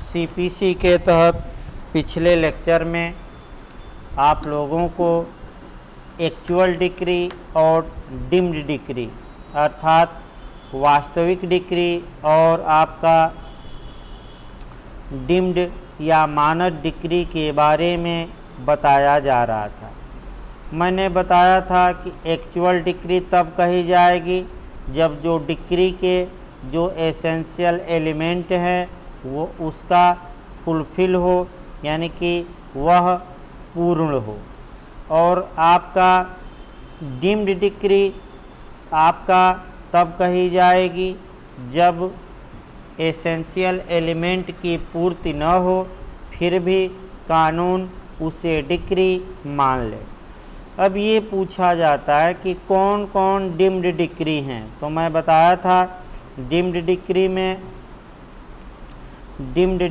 CPC के तहत पिछले लेक्चर में आप लोगों को एक्चुअल डिक्री और डिम्ड डिक्री अर्थात वास्तविक डिक्री और आपका डिम्ड या मानक डिक्री के बारे में बताया जा रहा था। मैंने बताया था कि एक्चुअल डिक्री तब कही जाएगी जब जो डिक्री के जो एसेंशियल एलिमेंट है वो उसका फुलफिल हो, यानी कि वह पूर्ण हो। और आपका डिम्ड डिक्री आपका तब कही जाएगी जब एसेंशियल एलिमेंट की पूर्ति न हो फिर भी कानून उसे डिक्री मान ले। अब ये पूछा जाता है कि कौन कौन डिम्ड डिक्री हैं, तो मैं बताया था डिम्ड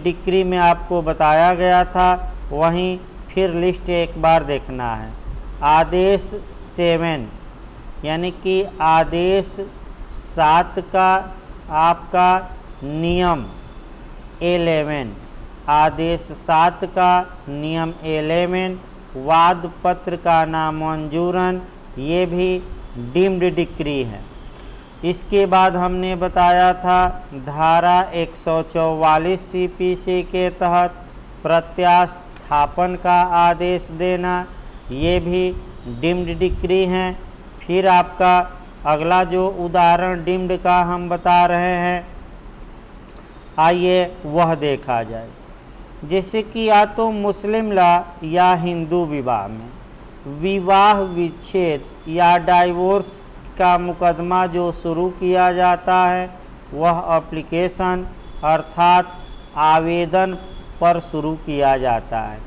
डिक्री में आपको बताया गया था, वहीं फिर लिस्ट एक बार देखना है। आदेश 7 यानी कि आदेश 7 का आपका नियम 11, आदेश 7 का नियम 11 वाद पत्र का नामंजूरन, ये भी डिम्ड डिक्री है। इसके बाद हमने बताया था धारा 144 सीपीसी के तहत प्रत्यास्थापन का आदेश देना, ये भी डिम्ड डिक्री हैं। फिर आपका अगला जो उदाहरण डिम्ड का हम बता रहे हैं, आइए वह देखा जाए। जैसे कि या तो मुस्लिम लॉ या हिंदू विवाह में विवाह विच्छेद या डाइवोर्स का मुकदमा जो शुरू किया जाता है वह एप्लीकेशन अर्थात आवेदन पर शुरू किया जाता है,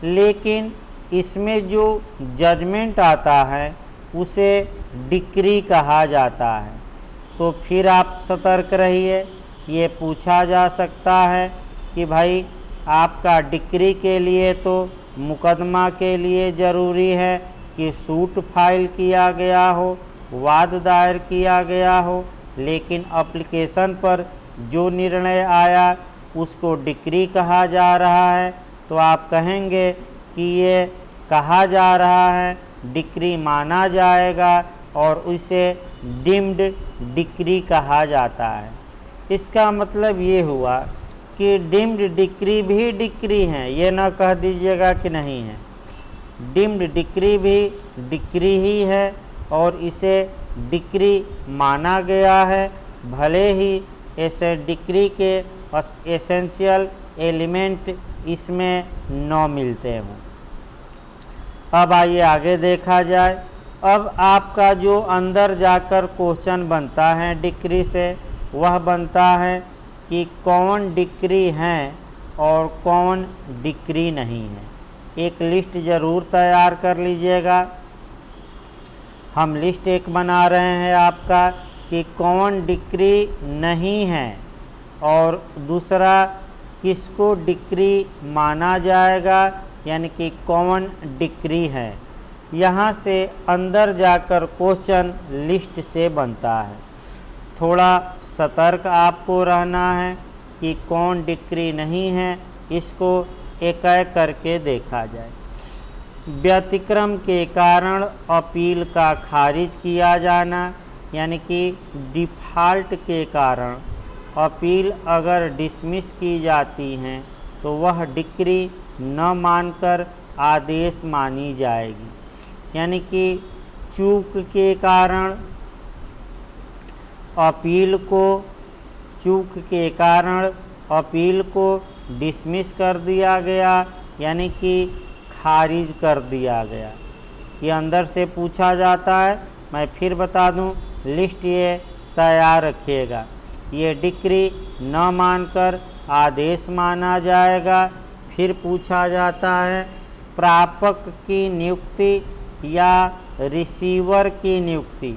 लेकिन इसमें जो जजमेंट आता है उसे डिक्री कहा जाता है। तो फिर आप सतर्क रहिए। ये पूछा जा सकता है कि भाई आपका डिक्री के लिए तो मुकदमा के लिए ज़रूरी है कि सूट फाइल किया गया हो, वाद दायर किया गया हो, लेकिन एप्लीकेशन पर जो निर्णय आया उसको डिक्री कहा जा रहा है। तो आप कहेंगे कि ये कहा जा रहा है, डिक्री माना जाएगा और उसे डिम्ड डिक्री कहा जाता है। इसका मतलब ये हुआ कि डिम्ड डिक्री भी डिक्री हैं, ये ना कह दीजिएगा कि नहीं है। डिम्ड डिक्री भी डिक्री ही है और इसे डिक्री माना गया है, भले ही ऐसे डिक्री के एसेंशियल एलिमेंट इसमें न मिलते हों। अब आइए आगे देखा जाए। अब आपका जो अंदर जाकर क्वेश्चन बनता है डिक्री से, वह बनता है कि कौन डिक्री हैं और कौन डिक्री नहीं है। एक लिस्ट ज़रूर तैयार कर लीजिएगा। हम लिस्ट एक बना रहे हैं आपका कि कौन डिक्री नहीं है और दूसरा किसको डिक्री माना जाएगा, यानी कि कौन डिक्री है। यहाँ से अंदर जाकर क्वेश्चन लिस्ट से बनता है। थोड़ा सतर्क आपको रहना है कि कौन डिक्री नहीं है, इसको एक एक करके देखा जाए। व्यतिक्रम के कारण अपील का खारिज किया जाना, यानी कि डिफ़ॉल्ट के कारण अपील अगर डिसमिस की जाती हैं तो वह डिक्री न मानकर आदेश मानी जाएगी। यानी कि चूक के कारण अपील को डिसमिस कर दिया गया, यानी कि खारिज कर दिया गया। ये अंदर से पूछा जाता है। मैं फिर बता दूं, लिस्ट ये तैयार रखिएगा। ये डिक्री न मानकर आदेश माना जाएगा। फिर पूछा जाता है प्रापक की नियुक्ति या रिसीवर की नियुक्ति,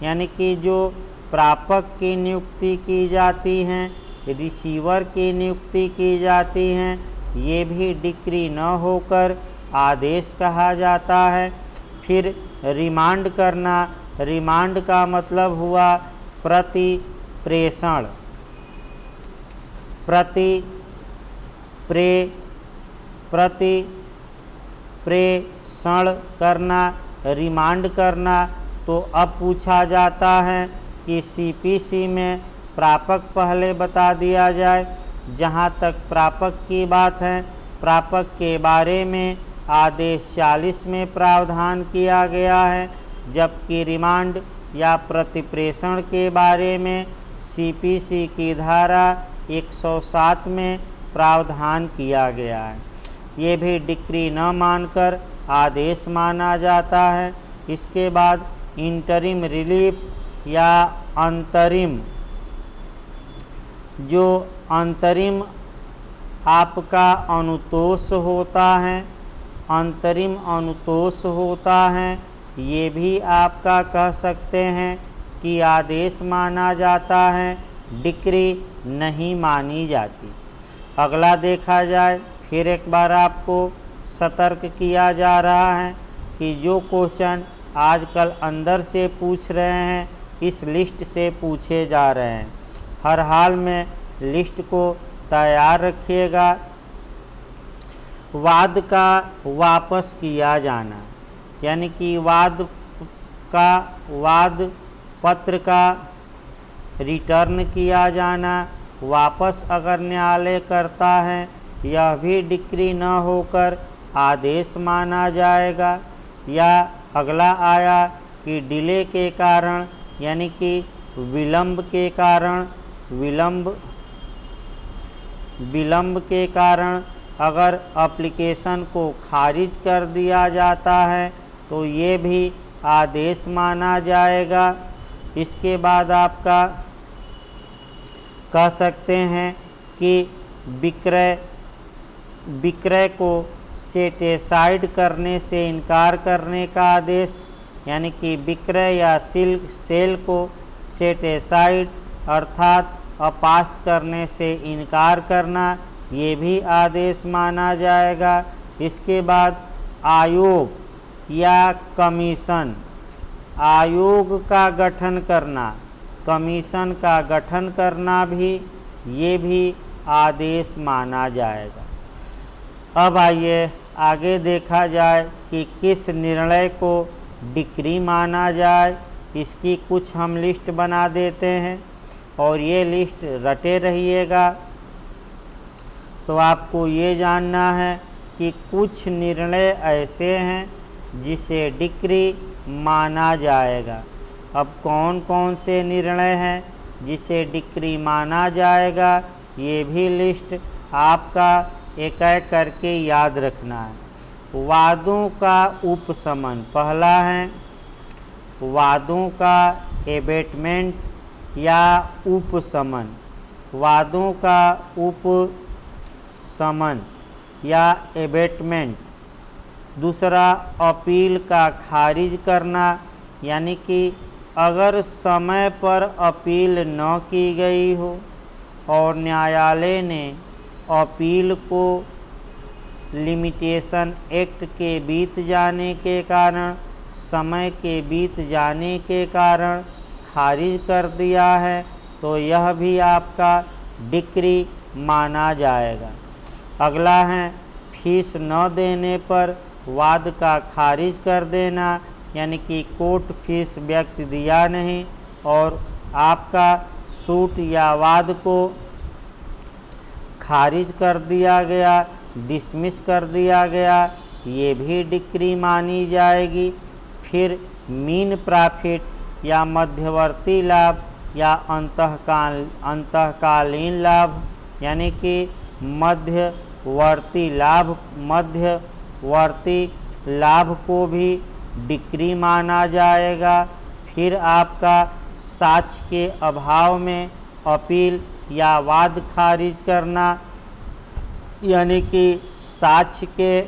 यानी कि जो प्रापक की नियुक्ति की जाती हैं, रिसीवर की नियुक्ति की जाती हैं, ये भी डिक्री न होकर आदेश कहा जाता है। फिर रिमांड करना, रिमांड का मतलब हुआ प्रति प्रेषण करना, रिमांड करना। तो अब पूछा जाता है कि सीपीसी में प्रापक पहले बता दिया जाए। जहाँ तक प्रापक की बात है, प्रापक के बारे में आदेश 40 में प्रावधान किया गया है, जबकि रिमांड या प्रतिप्रेषण के बारे में सीपीसी की धारा 107 में प्रावधान किया गया है। ये भी डिक्री न मानकर आदेश माना जाता है। इसके बाद इंटरिम रिलीफ या अंतरिम, जो अंतरिम आपका अनुतोष होता है, अंतरिम अनुतोष होता है, ये भी आपका कह सकते हैं कि आदेश माना जाता है, डिक्री नहीं मानी जाती। अगला देखा जाए, फिर एक बार आपको सतर्क किया जा रहा है कि जो क्वेश्चन आजकल अंदर से पूछ रहे हैं, इस लिस्ट से पूछे जा रहे हैं। हर हाल में लिस्ट को तैयार रखिएगा। वाद का वापस किया जाना, यानी कि वाद पत्र का रिटर्न किया जाना, वापस अगर न्यायालय करता है, यह भी डिक्री न होकर आदेश माना जाएगा। या अगला आया कि डिले के कारण, यानी कि विलंब के कारण अगर एप्लीकेशन को खारिज कर दिया जाता है, तो ये भी आदेश माना जाएगा। इसके बाद आपका कह सकते हैं कि विक्रय को सेटेसाइड करने से इनकार करने का आदेश, यानी कि विक्रय या सेल को सेटेसाइड अर्थात अपास्त करने से इनकार करना, ये भी आदेश माना जाएगा। इसके बाद आयोग या कमीशन, आयोग का गठन करना, कमीशन का गठन करना भी, ये भी आदेश माना जाएगा। अब आइए आगे देखा जाए कि किस निर्णय को डिक्री माना जाए। इसकी कुछ हम लिस्ट बना देते हैं और ये लिस्ट रटे रहिएगा। तो आपको ये जानना है कि कुछ निर्णय ऐसे हैं जिसे डिक्री माना जाएगा। अब कौन कौन से निर्णय हैं जिसे डिक्री माना जाएगा, ये भी लिस्ट आपका एक एक करके याद रखना है। वादों का उपशमन पहला है, वादों का एबेटमेंट या उपशमन, वादों का उपशमन या एबेटमेंट। दूसरा, अपील का खारिज करना, यानी कि अगर समय पर अपील न की गई हो और न्यायालय ने अपील को लिमिटेशन एक्ट के बीत जाने के कारण, समय के बीत जाने के कारण खारिज कर दिया है, तो यह भी आपका डिक्री माना जाएगा। अगला है फीस न देने पर वाद का खारिज कर देना, यानी कि कोर्ट फीस व्यक्ति दिया नहीं और आपका सूट या वाद को खारिज कर दिया गया, डिसमिस कर दिया गया, ये भी डिक्री मानी जाएगी। फिर मीन प्रॉफिट या मध्यवर्ती लाभ या अंतःकालीन लाभ, यानी कि मध्यवर्ती लाभ को भी डिक्री माना जाएगा। फिर आपका साक्ष्य के अभाव में अपील या वाद खारिज करना, यानी कि साक्ष्य के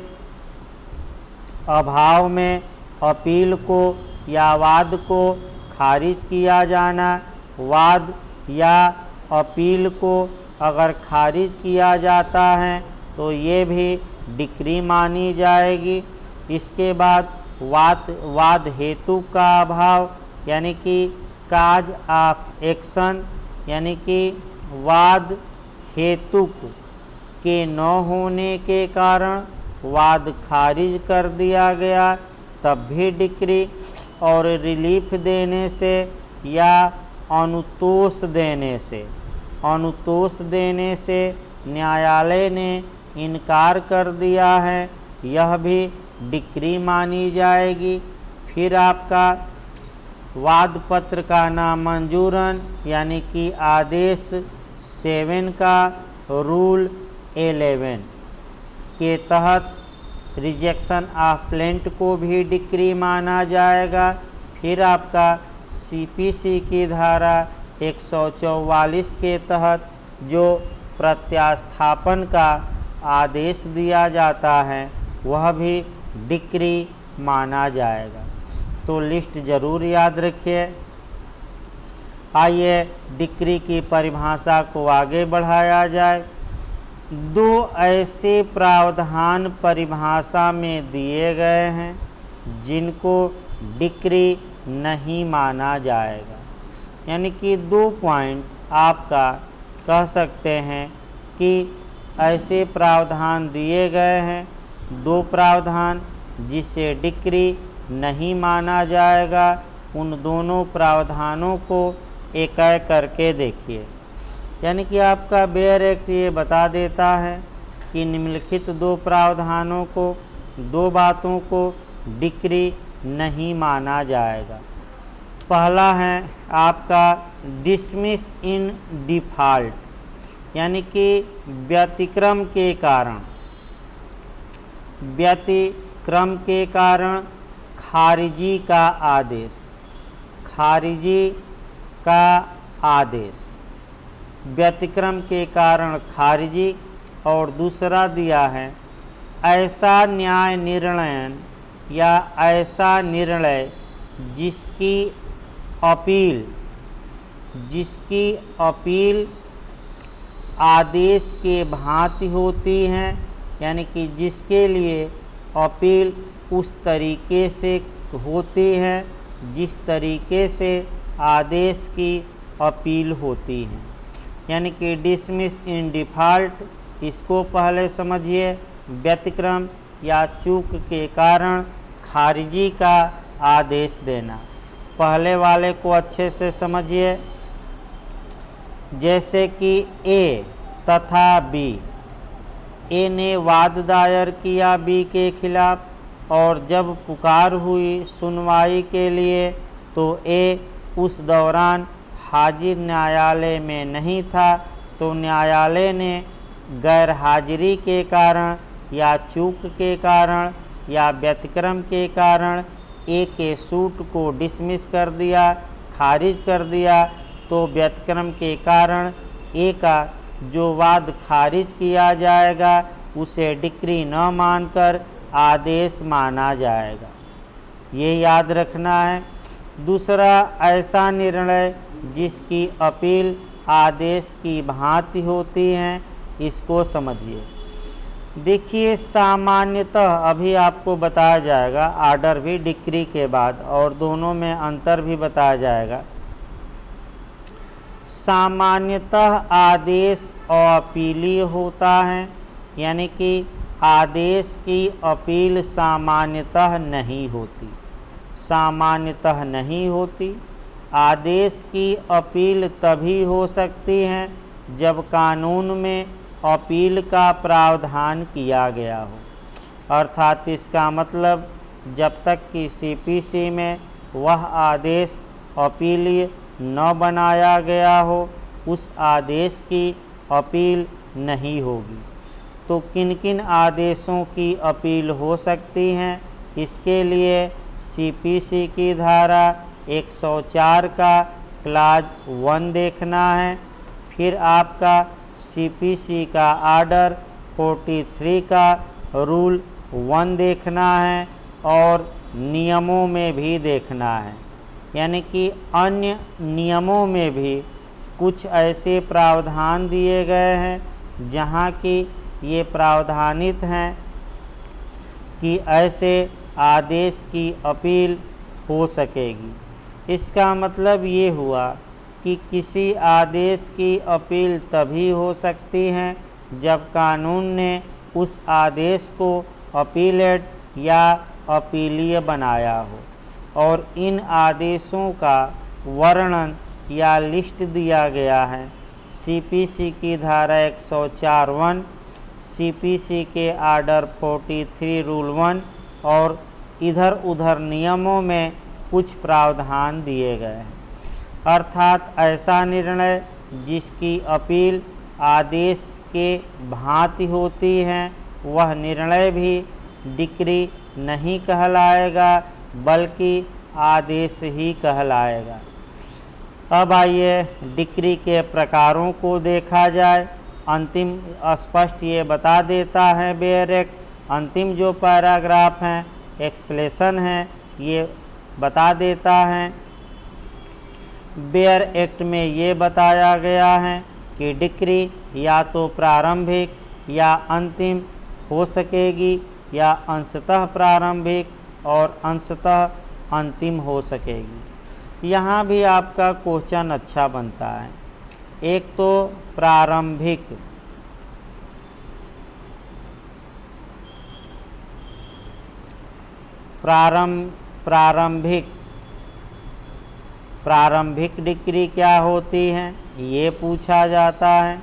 अभाव में अपील को या वाद को खारिज किया जाना। वाद या अपील को अगर खारिज किया जाता है तो ये भी डिक्री मानी जाएगी। इसके बाद वाद हेतु का अभाव, यानी कि काज ऑफ एक्शन, यानी कि वाद हेतुक के न होने के कारण वाद खारिज कर दिया गया, तब भी डिक्री और रिलीफ देने से या अनुतोष देने से न्यायालय ने इनकार कर दिया है, यह भी डिक्री मानी जाएगी। फिर आपका वाद पत्र का नामंजूरन यानी कि आदेश 7 का रूल 11 के तहत रिजेक्शन ऑफ प्लेंट को भी डिक्री माना जाएगा। फिर आपका सीपीसी की धारा 144 के तहत जो प्रत्यास्थापन का आदेश दिया जाता है वह भी डिक्री माना जाएगा। तो लिस्ट ज़रूर याद रखिए। आइए डिक्री की परिभाषा को आगे बढ़ाया जाए। 2 ऐसे प्रावधान परिभाषा में दिए गए हैं जिनको डिक्री नहीं माना जाएगा, यानी कि 2 पॉइंट आपका कह सकते हैं कि ऐसे प्रावधान दिए गए हैं, 2 प्रावधान जिसे डिक्री नहीं माना जाएगा। उन दोनों प्रावधानों को एक एक करके देखिए। यानी कि आपका बेयर एक्ट ये बता देता है कि निम्नलिखित 2 प्रावधानों को, 2 बातों को डिक्री नहीं माना जाएगा। पहला है आपका डिसमिस इन डिफ़ॉल्ट, यानी कि व्यतिक्रम के कारण खारिजी का आदेश, व्यतिक्रम के कारण खारिजी। और दूसरा दिया है ऐसा न्याय निर्णयन या ऐसा निर्णय जिसकी अपील आदेश के भांति होती हैं, यानी कि जिसके लिए अपील उस तरीके से होती है जिस तरीके से आदेश की अपील होती है। यानी कि डिसमिस इन डिफ़ॉल्ट, इसको पहले समझिए। व्यतिक्रम या चूक के कारण खारिजी का आदेश देना, पहले वाले को अच्छे से समझिए। जैसे कि ए तथा बी, ए ने वाद दायर किया बी के खिलाफ, और जब पुकार हुई सुनवाई के लिए तो ए उस दौरान हाजिर न्यायालय में नहीं था, तो न्यायालय ने गैर हाजिरी के कारण या चूक के कारण या व्यतिक्रम के कारण ए के सूट को डिसमिस कर दिया, खारिज कर दिया। तो व्यतिक्रम के कारण ए का जो वाद खारिज किया जाएगा उसे डिक्री न मानकर आदेश माना जाएगा, ये याद रखना है। दूसरा, ऐसा निर्णय जिसकी अपील आदेश की भांति होती हैं, इसको समझिए। देखिए, सामान्यतः अभी आपको बताया जाएगा, आर्डर भी डिक्री के बाद, और दोनों में अंतर भी बताया जाएगा। सामान्यतः आदेश अपीलीय होता है, यानी कि आदेश की अपील सामान्यतः नहीं होती। आदेश की अपील तभी हो सकती है जब कानून में अपील का प्रावधान किया गया हो, अर्थात इसका मतलब जब तक कि सीपीसी में वह आदेश अपीलीय न बनाया गया हो, उस आदेश की अपील नहीं होगी। तो किन किन आदेशों की अपील हो सकती हैं, इसके लिए सीपीसी की धारा 104 का क्लाज 1 देखना है। फिर आपका सीपीसी का आर्डर 43 का रूल 1 देखना है, और नियमों में भी देखना है। यानी कि अन्य नियमों में भी कुछ ऐसे प्रावधान दिए गए हैं जहाँ कि ये प्रावधानित हैं कि ऐसे आदेश की अपील हो सकेगी। इसका मतलब ये हुआ कि किसी आदेश की अपील तभी हो सकती है जब कानून ने उस आदेश को अपीलेट या अपीलीय बनाया हो और इन आदेशों का वर्णन या लिस्ट दिया गया है सीपीसी की धारा 104(1), सीपीसी के आर्डर 43 रूल 1 और इधर उधर नियमों में कुछ प्रावधान दिए गए हैं। अर्थात ऐसा निर्णय जिसकी अपील आदेश के भांति होती है वह निर्णय भी डिक्री नहीं कहलाएगा बल्कि आदेश ही कहलाएगा। अब आइए डिक्री के प्रकारों को देखा जाए। अंतिम स्पष्ट ये बता देता है बेयर एक्ट। अंतिम जो पैराग्राफ हैं एक्सप्लेशन है ये बता देता है। बेयर एक्ट में ये बताया गया है कि डिक्री या तो प्रारंभिक या अंतिम हो सकेगी या अंशतः प्रारंभिक और अंशतः अंतिम हो सकेगी। यहाँ भी आपका क्वेश्चन अच्छा बनता है। एक तो प्रारंभिक, प्रारंभिक डिक्री क्या होती है ये पूछा जाता है।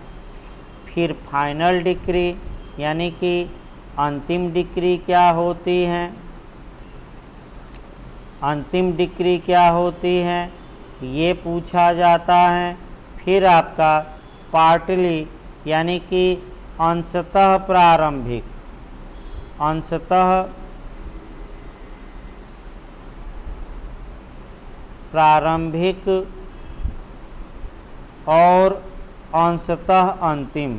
फिर फाइनल डिक्री यानी कि अंतिम डिक्री क्या होती है, अंतिम डिक्री क्या होती है ये पूछा जाता है। फिर आपका पार्टली यानी कि अंशतः प्रारंभिक, अंशतः प्रारंभिक और अंशतः अंतिम।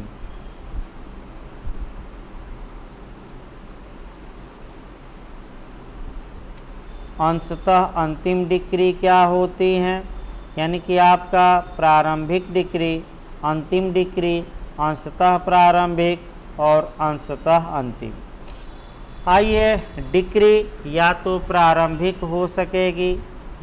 अंशतः अंतिम डिक्री क्या होती हैं यानी कि आपका प्रारंभिक डिक्री, अंतिम डिक्री, अंशतः प्रारंभिक और अंशतः अंतिम। आइए डिक्री या तो प्रारंभिक हो सकेगी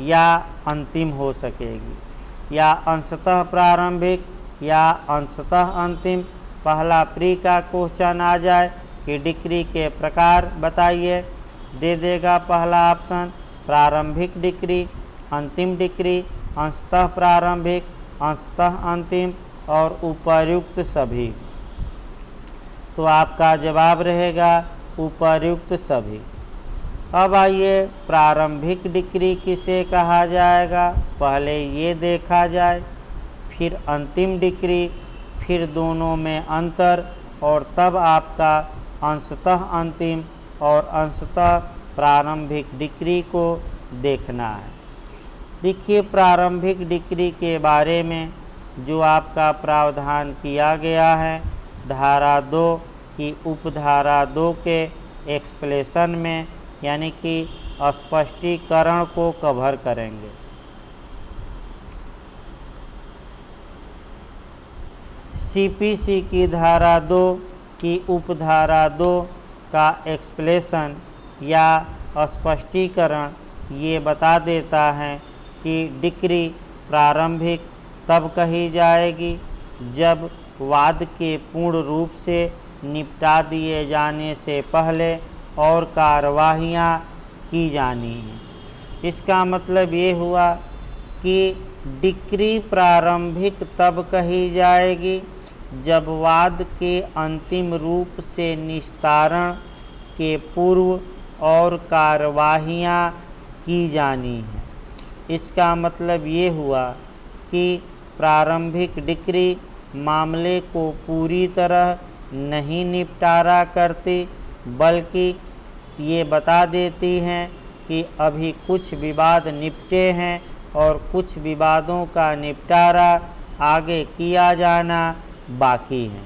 या अंतिम हो सकेगी या अंशतः प्रारंभिक या अंशतः अंतिम। पहला प्री का क्वेश्चन आ जाए कि डिक्री के प्रकार बताइए, दे देगा पहला ऑप्शन प्रारंभिक डिक्री, अंतिम डिक्री, अंशतः प्रारंभिक, अंशतः अंतिम और उपर्युक्त सभी। तो आपका जवाब रहेगा उपर्युक्त सभी। अब आइए प्रारंभिक डिक्री किसे कहा जाएगा पहले ये देखा जाए, फिर अंतिम डिक्री, फिर दोनों में अंतर और तब आपका अंशतः अंतिम और अंशतः प्रारंभिक डिक्री को देखना है। देखिए प्रारंभिक डिक्री के बारे में जो आपका प्रावधान किया गया है धारा 2 की उपधारा 2 के एक्सप्लेशन में यानी कि स्पष्टीकरण को कवर करेंगे। सीपीसी की धारा 2 की उपधारा 2 का एक्सप्लेशन या स्पष्टीकरण ये बता देता है कि डिक्री प्रारंभिक तब कही जाएगी जब वाद के पूर्ण रूप से निपटा दिए जाने से पहले और कार्यवाहियाँ की जानी हैं। इसका मतलब ये हुआ कि डिक्री प्रारंभिक तब कही जाएगी जब वाद के अंतिम रूप से निस्तारण के पूर्व और कार्यवाहियाँ की जानी हैं। इसका मतलब ये हुआ कि प्रारंभिक डिक्री मामले को पूरी तरह नहीं निपटारा करती बल्कि ये बता देती हैं कि अभी कुछ विवाद निपटे हैं और कुछ विवादों का निपटारा आगे किया जाना बाकी है।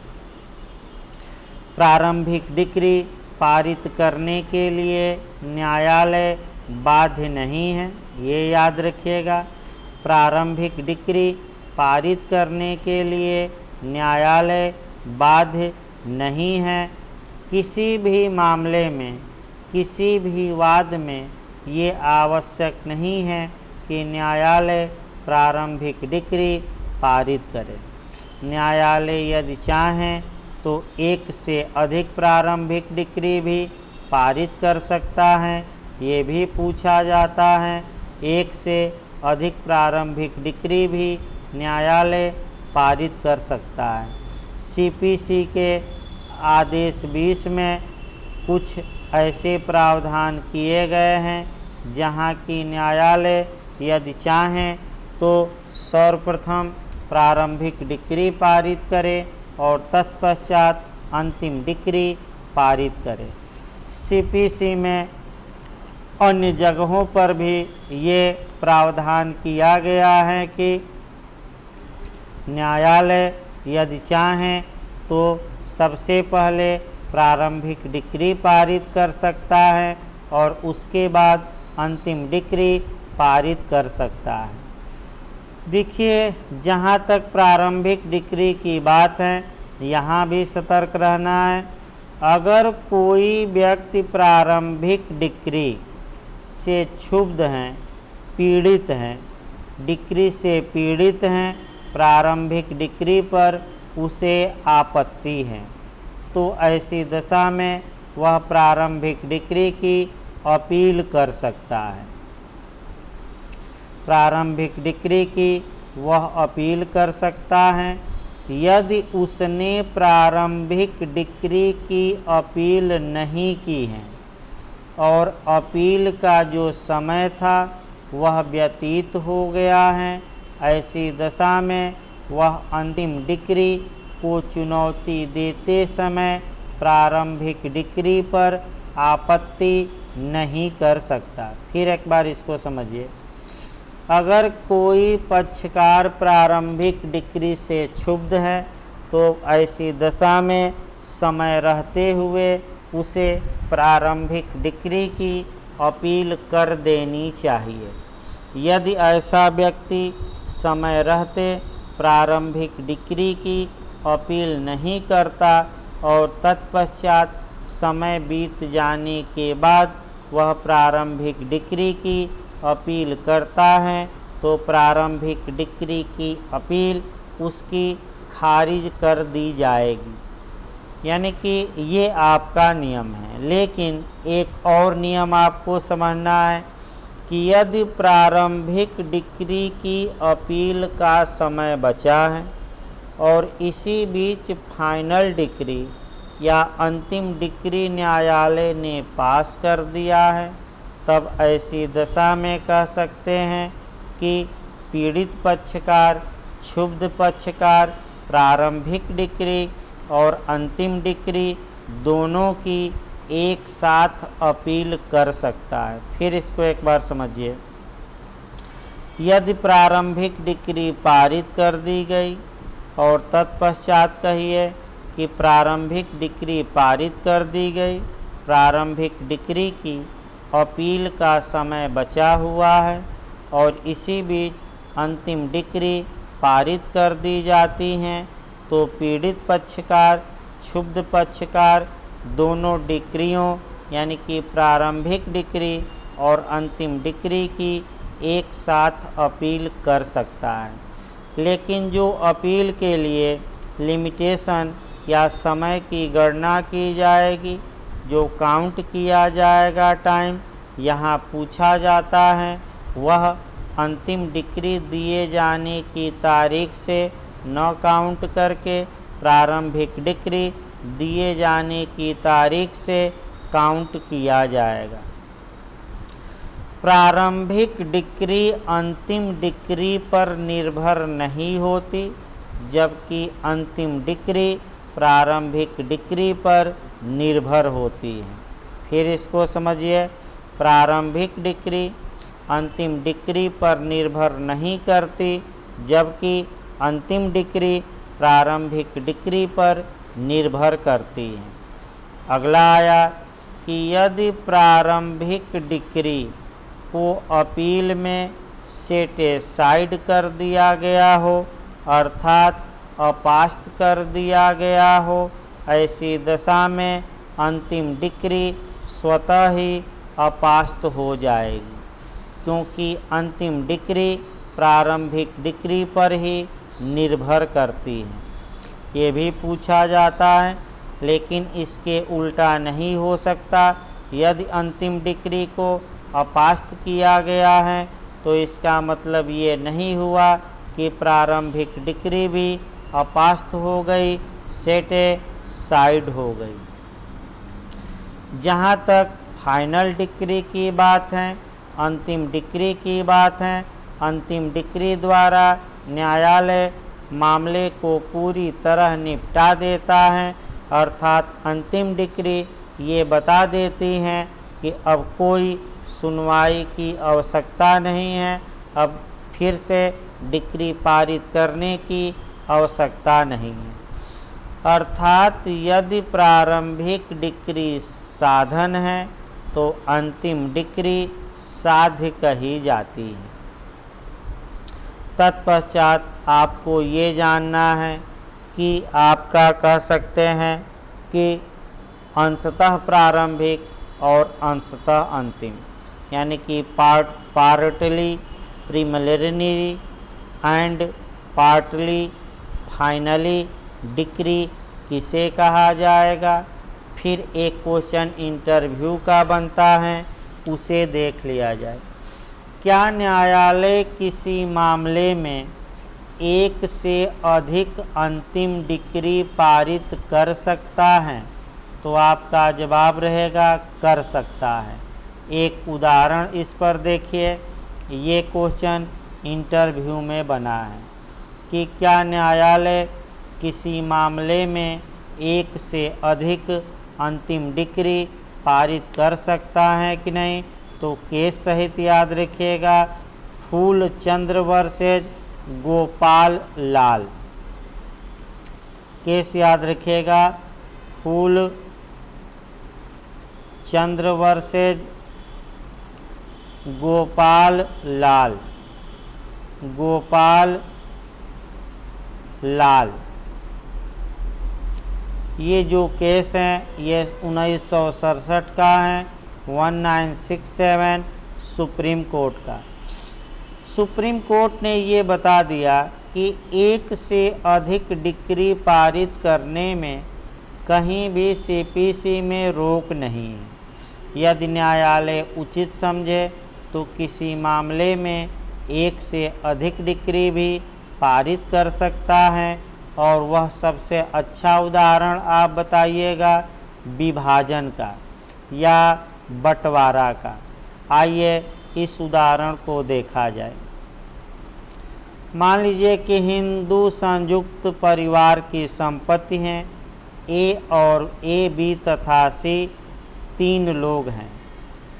प्रारंभिक डिक्री पारित करने के लिए न्यायालय बाध्य नहीं है, ये याद रखिएगा। प्रारंभिक डिक्री पारित करने के लिए न्यायालय बाध्य नहीं है। किसी भी मामले में, किसी भी वाद में ये आवश्यक नहीं है कि न्यायालय प्रारंभिक डिक्री पारित करे। न्यायालय यदि चाहें तो एक से अधिक प्रारंभिक डिक्री भी पारित कर सकता है। ये भी पूछा जाता है। एक से अधिक प्रारंभिक डिक्री भी न्यायालय पारित कर सकता है। सीपीसी के आदेश 20 में कुछ ऐसे प्रावधान किए गए हैं जहां की न्यायालय यदि चाहें तो सर्वप्रथम प्रारंभिक डिक्री पारित करे और तत्पश्चात अंतिम डिक्री पारित करे। सीपीसी में अन्य जगहों पर भी ये प्रावधान किया गया है कि न्यायालय यदि चाहें तो सबसे पहले प्रारंभिक डिक्री पारित कर सकता है और उसके बाद अंतिम डिक्री पारित कर सकता है। देखिए, जहाँ तक प्रारंभिक डिक्री की बात है, यहाँ भी सतर्क रहना है। अगर कोई व्यक्ति प्रारंभिक डिक्री से क्षुब्ध हैं, पीड़ित हैं, डिक्री से पीड़ित हैं, प्रारंभिक डिक्री पर उसे आपत्ति है, तो ऐसी दशा में वह प्रारंभिक डिक्री की अपील कर सकता है। प्रारंभिक डिक्री की वह अपील कर सकता है। यदि उसने प्रारंभिक डिक्री की अपील नहीं की है और अपील का जो समय था वह व्यतीत हो गया है, ऐसी दशा में वह अंतिम डिक्री को चुनौती देते समय प्रारंभिक डिक्री पर आपत्ति नहीं कर सकता। फिर एक बार इसको समझिए। अगर कोई पक्षकार प्रारंभिक डिक्री से क्षुब्ध है तो ऐसी दशा में समय रहते हुए उसे प्रारंभिक डिक्री की अपील कर देनी चाहिए। यदि ऐसा व्यक्ति समय रहते प्रारंभिक डिक्री की अपील नहीं करता और तत्पश्चात समय बीत जाने के बाद वह प्रारंभिक डिक्री की अपील करता है तो प्रारंभिक डिक्री की अपील उसकी खारिज कर दी जाएगी। यानी कि ये आपका नियम है। लेकिन एक और नियम आपको समझना है कि यदि प्रारंभिक डिक्री की अपील का समय बचा है और इसी बीच फाइनल डिक्री या अंतिम डिक्री न्यायालय ने पास कर दिया है, तब ऐसी दशा में कह सकते हैं कि पीड़ित पक्षकार, क्षुब्ध पक्षकार प्रारंभिक डिक्री और अंतिम डिक्री दोनों की एक साथ अपील कर सकता है। फिर इसको एक बार समझिए। यदि प्रारंभिक डिक्री पारित कर दी गई और तत्पश्चात कहिए कि प्रारंभिक डिक्री पारित कर दी गई, प्रारंभिक डिक्री की अपील का समय बचा हुआ है और इसी बीच अंतिम डिक्री पारित कर दी जाती हैं, तो पीड़ित पक्षकार, क्षुब्ध पक्षकार दोनों डिक्रियों यानी कि प्रारंभिक डिक्री और अंतिम डिक्री की एक साथ अपील कर सकता है। लेकिन जो अपील के लिए लिमिटेशन या समय की गणना की जाएगी, जो काउंट किया जाएगा टाइम यहाँ पूछा जाता है, वह अंतिम डिक्री दिए जाने की तारीख से न काउंट करके प्रारंभिक डिक्री दिए जाने की तारीख से काउंट किया जाएगा। प्रारंभिक डिक्री अंतिम डिक्री पर निर्भर नहीं होती, जबकि अंतिम डिक्री प्रारंभिक डिक्री पर निर्भर होती है। फिर इसको समझिए। प्रारंभिक डिक्री अंतिम डिक्री पर निर्भर नहीं करती, जबकि अंतिम डिक्री प्रारंभिक डिक्री पर निर्भर करती है। अगला आया कि यदि प्रारंभिक डिक्री को अपील में सेटिसाइड कर दिया गया हो, अर्थात अपास्त कर दिया गया हो, ऐसी दशा में अंतिम डिक्री स्वतः ही अपास्त हो जाएगी, क्योंकि अंतिम डिक्री प्रारंभिक डिक्री पर ही निर्भर करती है। ये भी पूछा जाता है। लेकिन इसके उल्टा नहीं हो सकता। यदि अंतिम डिक्री को अपास्त किया गया है तो इसका मतलब ये नहीं हुआ कि प्रारंभिक डिक्री भी अपास्त हो गई, सेटिस्फाइड हो गई। जहाँ तक फाइनल डिक्री की बात है, अंतिम डिक्री की बात है, अंतिम डिक्री द्वारा न्यायालय मामले को पूरी तरह निपटा देता है। अर्थात अंतिम डिक्री ये बता देती हैं कि अब कोई सुनवाई की आवश्यकता नहीं है, अब फिर से डिक्री पारित करने की आवश्यकता नहीं है। अर्थात यदि प्रारंभिक डिक्री साधन है तो अंतिम डिक्री साध्य कही जाती है। तत्पश्चात आपको ये जानना है कि आपका कह सकते हैं कि अंशतः प्रारंभिक और अंशतः अंतिम, यानी कि partly preliminary and partly finally decree किसे कहा जाएगा। फिर एक क्वेश्चन इंटरव्यू का बनता है, उसे देख लिया जाए। क्या न्यायालय किसी मामले में एक से अधिक अंतिम डिक्री पारित कर सकता है? तो आपका जवाब रहेगा कर सकता है। एक उदाहरण इस पर देखिए। ये क्वेश्चन इंटरव्यू में बना है कि क्या न्यायालय किसी मामले में एक से अधिक अंतिम डिक्री पारित कर सकता है कि नहीं। तो केस सहित याद रखिएगा, फूलचंद्र वर्सेज गोपाल लाल। केस याद रखिएगा, फूलचंद्र वर्सेज गोपाल लाल। गोपाल लाल ये जो केस हैं ये 1967 का है, 1967 सुप्रीम कोर्ट का। सुप्रीम कोर्ट ने ये बता दिया कि एक से अधिक डिक्री पारित करने में कहीं भी सीपीसी में रोक नहीं है। यदि न्यायालय उचित समझे तो किसी मामले में एक से अधिक डिक्री भी पारित कर सकता है। और वह सबसे अच्छा उदाहरण आप बताइएगा विभाजन का या बंटवारा का। आइए इस उदाहरण को देखा जाए। मान लीजिए कि हिंदू संयुक्त परिवार की संपत्ति हैं। ए और ए, बी तथा सी तीन लोग हैं।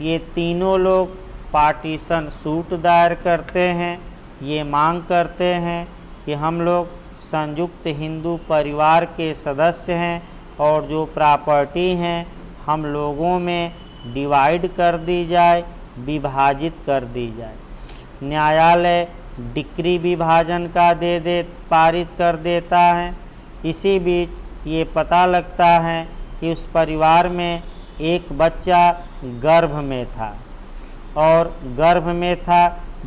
ये तीनों लोग पार्टीशन सूट दायर करते हैं। ये मांग करते हैं कि हम लोग संयुक्त हिंदू परिवार के सदस्य हैं और जो प्रॉपर्टी हैं हम लोगों में डिवाइड कर दी जाए, विभाजित कर दी जाए। न्यायालय डिक्री विभाजन का पारित कर देता है। इसी बीच ये पता लगता है कि उस परिवार में एक बच्चा गर्भ में था और गर्भ में था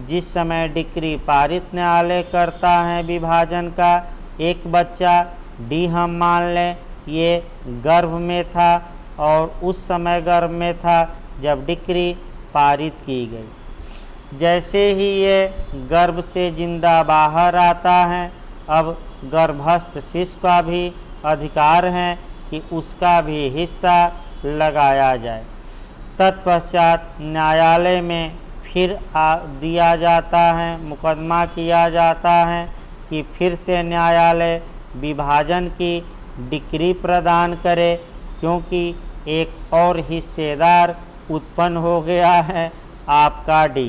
जिस समय डिक्री पारित न्यायालय करता है विभाजन का। एक बच्चा डी हम मान लें ये गर्भ में था और उस समय गर्भ में था जब डिक्री पारित की गई। जैसे ही ये गर्भ से जिंदा बाहर आता है, अब गर्भस्थ शिशु का भी अधिकार है कि उसका भी हिस्सा लगाया जाए। तत्पश्चात न्यायालय में फिर दिया जाता है, मुकदमा किया जाता है कि फिर से न्यायालय विभाजन की डिक्री प्रदान करे, क्योंकि एक और हिस्सेदार उत्पन्न हो गया है आपका डी।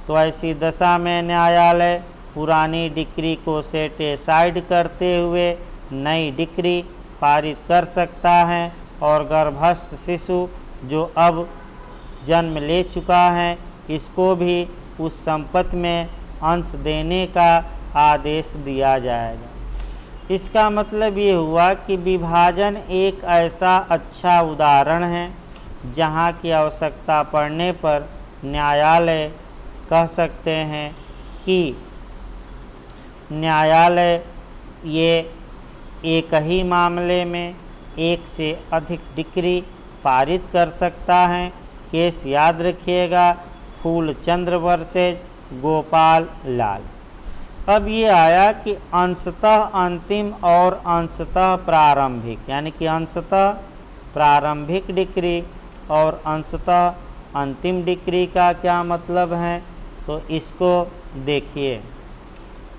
तो ऐसी दशा में न्यायालय पुरानी डिक्री को सेटिस्फाइड करते हुए नई डिक्री पारित कर सकता है और गर्भस्थ शिशु जो अब जन्म ले चुका है इसको भी उस संपत्ति में अंश देने का आदेश दिया जाएगा। इसका मतलब ये हुआ कि विभाजन एक ऐसा अच्छा उदाहरण है जहाँ की आवश्यकता पड़ने पर न्यायालय कह सकते हैं कि न्यायालय ये एक ही मामले में एक से अधिक डिक्री पारित कर सकता है। केस याद रखिएगा, फूलचंद्र वर्सेज गोपाल लाल। अब ये आया कि अंशतः अंतिम और अंशतः प्रारंभिक, यानी कि अंशतः प्रारंभिक डिक्री और अंशतः अंतिम डिक्री का क्या मतलब है, तो इसको देखिए।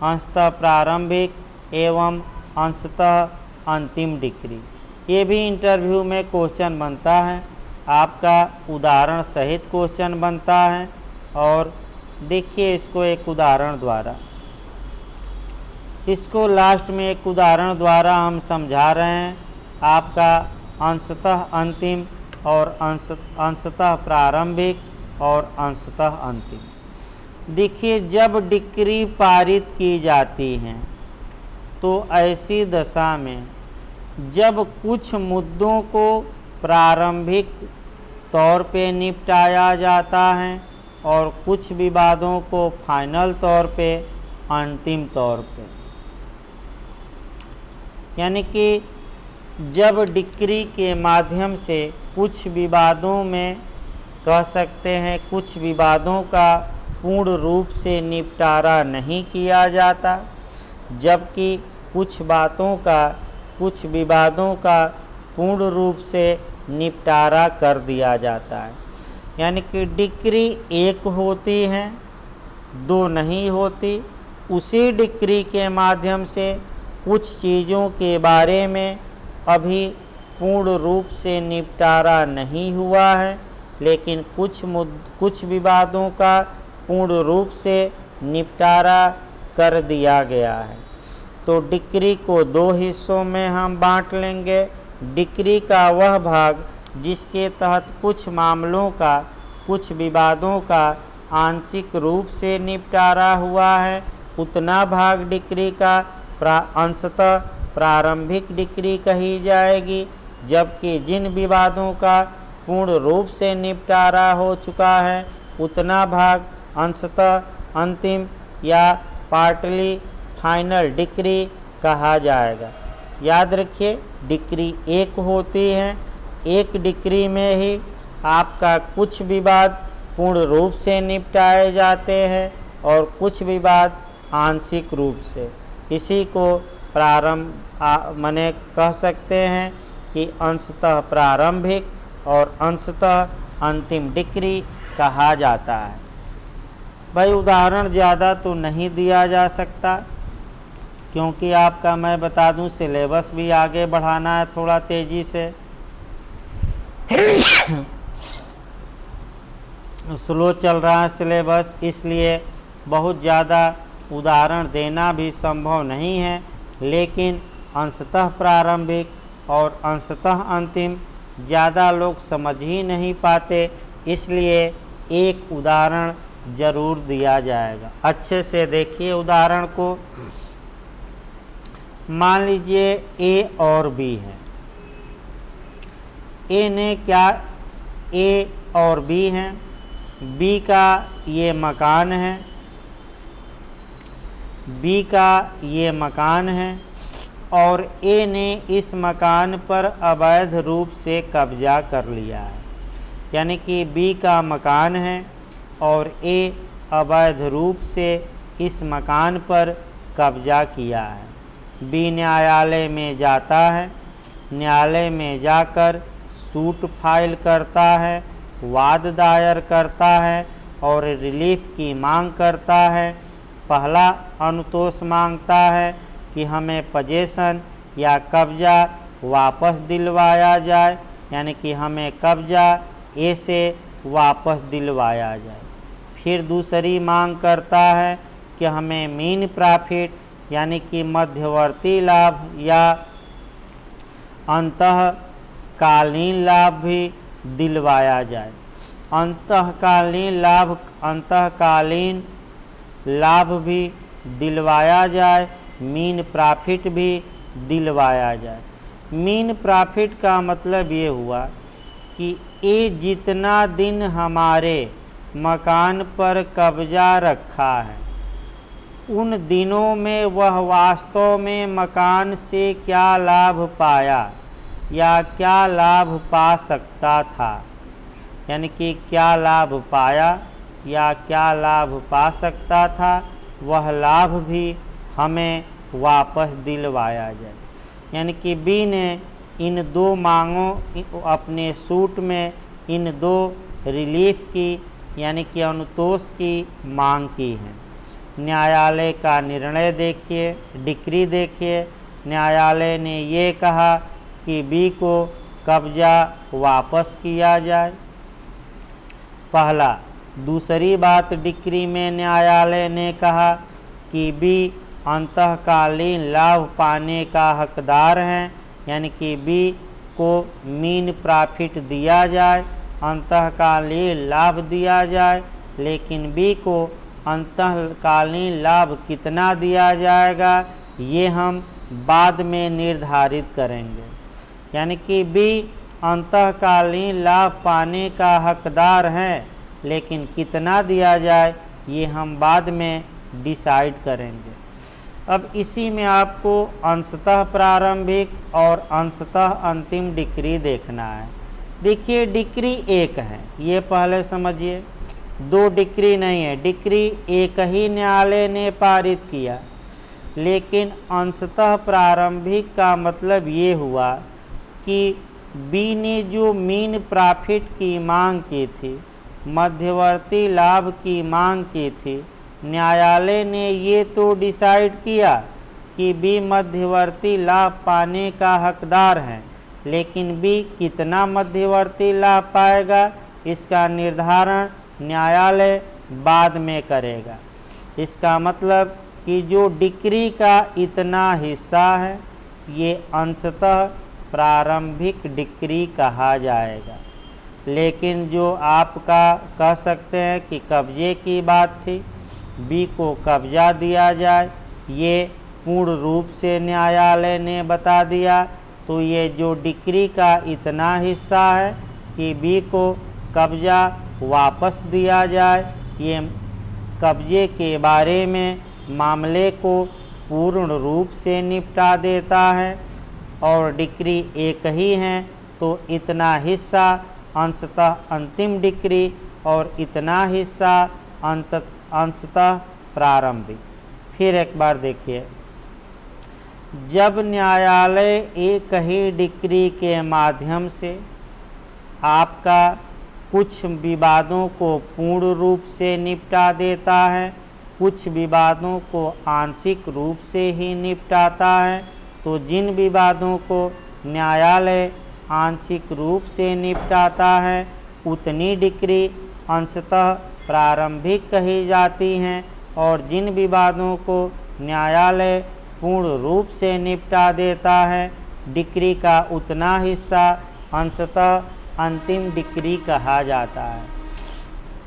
अंशतः प्रारंभिक एवं अंशतः अंतिम डिक्री, ये भी इंटरव्यू में क्वेश्चन बनता है, आपका उदाहरण सहित क्वेश्चन बनता है। और देखिए इसको एक उदाहरण द्वारा, इसको लास्ट में एक उदाहरण द्वारा हम समझा रहे हैं। आपका अंशतः अंतिम और अंशतः प्रारंभिक और अंशतः अंतिम। देखिए जब डिक्री पारित की जाती हैं तो ऐसी दशा में जब कुछ मुद्दों को प्रारंभिक तौर पे निपटाया जाता है और कुछ विवादों को फाइनल तौर पे, अंतिम तौर पे, यानी कि जब डिक्री के माध्यम से कुछ विवादों में कह सकते हैं कुछ विवादों का पूर्ण रूप से निपटारा नहीं किया जाता, जबकि कुछ विवादों का पूर्ण रूप से निपटारा कर दिया जाता है। यानी कि डिक्री एक होती है, दो नहीं होती। उसी डिक्री के माध्यम से कुछ चीज़ों के बारे में अभी पूर्ण रूप से निपटारा नहीं हुआ है, लेकिन कुछ विवादों का पूर्ण रूप से निपटारा कर दिया गया है। तो डिक्री को दो हिस्सों में हम बांट लेंगे। डिक्री का वह भाग जिसके तहत कुछ मामलों का, कुछ विवादों का आंशिक रूप से निपटारा हुआ है, उतना भाग डिक्री का अंशतः प्रारंभिक डिक्री कही जाएगी। जबकि जिन विवादों का पूर्ण रूप से निपटारा हो चुका है उतना भाग अंशतः अंतिम या पार्टली फाइनल डिक्री कहा जाएगा। याद रखिए डिक्री एक होती है, एक डिक्री में ही आपका कुछ विवाद पूर्ण रूप से निपटाए जाते हैं और कुछ विवाद आंशिक रूप से। इसी को माने कह सकते हैं कि अंशतः प्रारंभिक और अंशतः अंतिम डिक्री कहा जाता है। भाई उदाहरण ज़्यादा तो नहीं दिया जा सकता, क्योंकि आपका मैं बता दूं सिलेबस भी आगे बढ़ाना है थोड़ा तेज़ी से। स्लो चल रहा है सिलेबस, इसलिए बहुत ज़्यादा उदाहरण देना भी संभव नहीं है। लेकिन अंशतः प्रारंभिक और अंशतः अंतिम ज़्यादा लोग समझ ही नहीं पाते, इसलिए एक उदाहरण ज़रूर दिया जाएगा। अच्छे से देखिए उदाहरण को। मान लीजिए ए और बी है। ए और बी हैं। बी का ये मकान है, बी का ये मकान है और ए ने इस मकान पर अवैध रूप से कब्जा कर लिया है। यानी कि बी का मकान है और ए अवैध रूप से इस मकान पर कब्जा किया है। बी न्यायालय में जाता है, न्यायालय में जाकर सूट फाइल करता है, वाद दायर करता है और रिलीफ की मांग करता है। पहला अनुतोष मांगता है कि हमें पोजेसन या कब्जा वापस दिलवाया जाए, यानी कि हमें कब्जा ए से वापस दिलवाया जाए। फिर दूसरी मांग करता है कि हमें मीन प्रॉफिट यानी कि मध्यवर्ती लाभ या अंतःकालीन लाभ भी दिलवाया जाए। अंतःकालीन लाभ भी दिलवाया जाए, मीन प्रॉफिट भी दिलवाया जाए। मीन प्रॉफिट का मतलब ये हुआ कि ये जितना दिन हमारे मकान पर कब्जा रखा है उन दिनों में वह वास्तव में मकान से क्या लाभ पाया या क्या लाभ पा सकता था, यानी कि क्या लाभ पाया या क्या लाभ पा सकता था, वह लाभ भी हमें वापस दिलवाया जाए। यानी कि बी ने इन दो मांगों अपने सूट में इन दो रिलीफ की यानी कि अनुतोष की मांग की है। न्यायालय का निर्णय देखिए, डिक्री देखिए। न्यायालय ने ये कहा कि बी को कब्जा वापस किया जाए, पहला। दूसरी बात, डिक्री में न्यायालय ने कहा कि बी अंतःकालीन लाभ पाने का हकदार है, यानी कि बी को मीन प्रॉफिट दिया जाए, अंतःकालीन लाभ दिया जाए। लेकिन बी को अंतःकालीन लाभ कितना दिया जाएगा ये हम बाद में निर्धारित करेंगे। यानी कि बी अंतःकालीन लाभ पाने का हकदार है, लेकिन कितना दिया जाए ये हम बाद में डिसाइड करेंगे। अब इसी में आपको अंशतः प्रारंभिक और अंशतः अंतिम डिक्री देखना है। देखिए डिक्री एक है, ये पहले समझिए, दो डिक्री नहीं है। डिक्री एक ही न्यायालय ने पारित किया, लेकिन अंशतः प्रारंभिक का मतलब ये हुआ कि बी ने जो मीन प्रॉफिट की मांग की थी, मध्यवर्ती लाभ की मांग की थी, न्यायालय ने ये तो डिसाइड किया कि बी मध्यवर्ती लाभ पाने का हकदार है, लेकिन बी कितना मध्यवर्ती लाभ पाएगा इसका निर्धारण न्यायालय बाद में करेगा। इसका मतलब कि जो डिक्री का इतना हिस्सा है ये अंशतः प्रारंभिक डिक्री कहा जाएगा। लेकिन जो आपका कह सकते हैं कि कब्जे की बात थी, बी को कब्जा दिया जाए, ये पूर्ण रूप से न्यायालय ने बता दिया। तो ये जो डिक्री का इतना हिस्सा है कि बी को कब्जा वापस दिया जाए, ये कब्जे के बारे में मामले को पूर्ण रूप से निपटा देता है। और डिक्री एक ही है तो इतना हिस्सा अंशतः अंतिम डिक्री और इतना हिस्सा अंशतः प्रारंभिक। फिर एक बार देखिए, जब न्यायालय एक ही डिक्री के माध्यम से आपका कुछ विवादों को पूर्ण रूप से निपटा देता है, कुछ विवादों को आंशिक रूप से ही निपटाता है, तो जिन विवादों को न्यायालय आंशिक रूप से निपटाता है उतनी डिक्री अंशतः प्रारंभिक कही जाती हैं, और जिन विवादों को न्यायालय पूर्ण रूप से निपटा देता है डिक्री का उतना हिस्सा अंशतः अंतिम डिक्री कहा जाता है।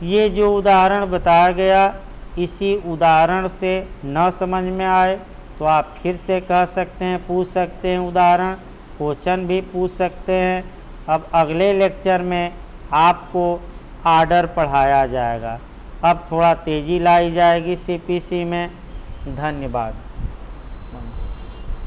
ये जो उदाहरण बताया गया, इसी उदाहरण से न समझ में आए तो आप फिर से कह सकते हैं, पूछ सकते हैं, उदाहरण क्वेश्चन भी पूछ सकते हैं। अब अगले लेक्चर में आपको आर्डर पढ़ाया जाएगा। अब थोड़ा तेज़ी लाई जाएगी सीपीसी में। धन्यवाद।